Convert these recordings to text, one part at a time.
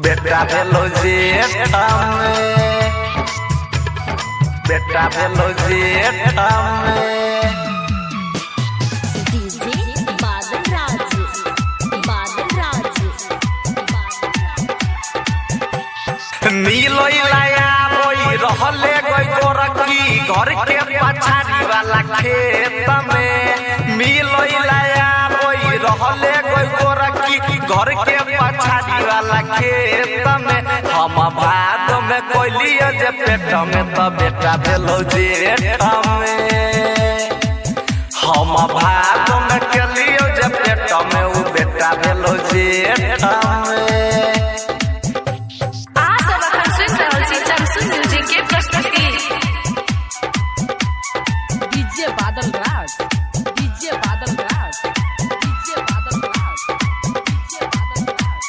बेटा भेलो जेठा में, बेटा भेलो जेठा में। डीजे बादल राज, बादल राज, मिलोई लाया रोई रहले गई गोरकी घर के पछाड़ी वाला खेत में। मिलोई लाया रोई रहले गई गोरकी घर के पछाड़ी वाला खेत में। हम भाद में कोइलियो जे पेट में तो बेटा भेलो जेठा में। हम भाद में केलियो जे पेट में उ बेटा भेलो जेठा में। डीजे बादल राज, डीजे बादल राज, डीजे बादल राज, डीजे बादल राज।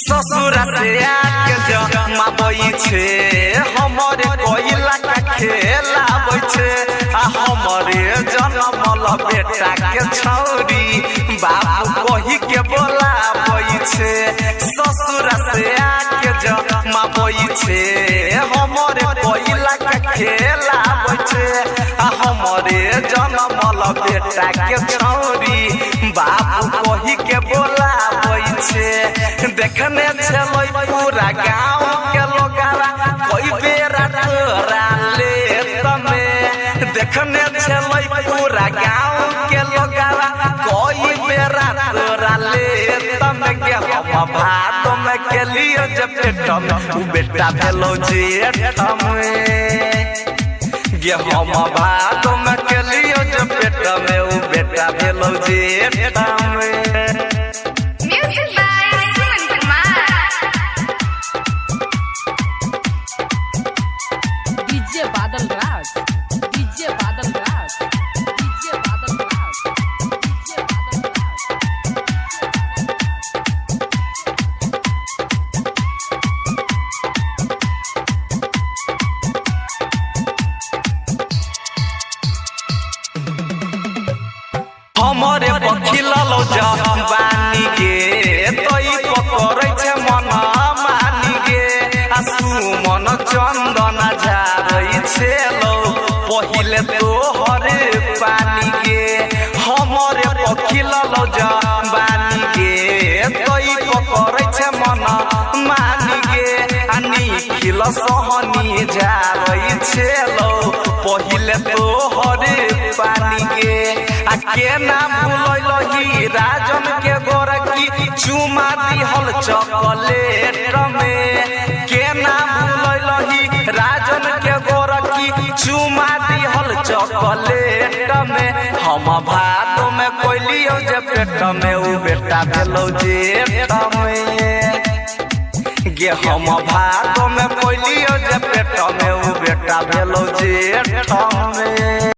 ससुरा से आके जमाबै छे हमरे कोइला का खेलाबै छे। आ हमरे जनमल बेटा के छौरी बाबू कही के बोलाबै छे। ससुरा से आके जमाबै छे हमरे कोइला का खेलाबै छे। आ हमरे जनमल बेटा के छौरी बाबू कही के बोलाबै छे। देखने छलै पूरा गाँव के लोगावा कोई बेरा तोरा लेत में। देखने छलै पूरा गाँव के लोगावा कोई बेरा तोरा लेत में। गे हम भात में केलियो जे पेट में उ बेटा भेलो जेठा में। गे हम भात में केलियो जे पेट में उ बेटा भेलो जेठा में। डीजे बादल राज, डीजे बादल राज, डीजे बादल राज, डीजे बादल राज। हमरे पखिललो जवानी गे तोई पकड़ै छे मन मानी गे। आ सुमन चंदन झारै छे लो पहिले तोहरे पानी गे। हमरे पखिललो जवानी गे तोई पकड़ै छे मन मानी गे। आ निखिल सहनी झारै छे लो पहिले तोहरे पानी गे। आ केना भूलैलही राजन के गोरकी चुमा दिहल चॉकलेट में। केना भूलैलही राजन के गोरकी चुमा दिहल चॉकलेट में। हम भात में कोइलियो जे पेट में उ बेटा भेलो जेठा में। गे हम भात में कोइलियो जे पेट में उ बेटा भेलो जेठा में।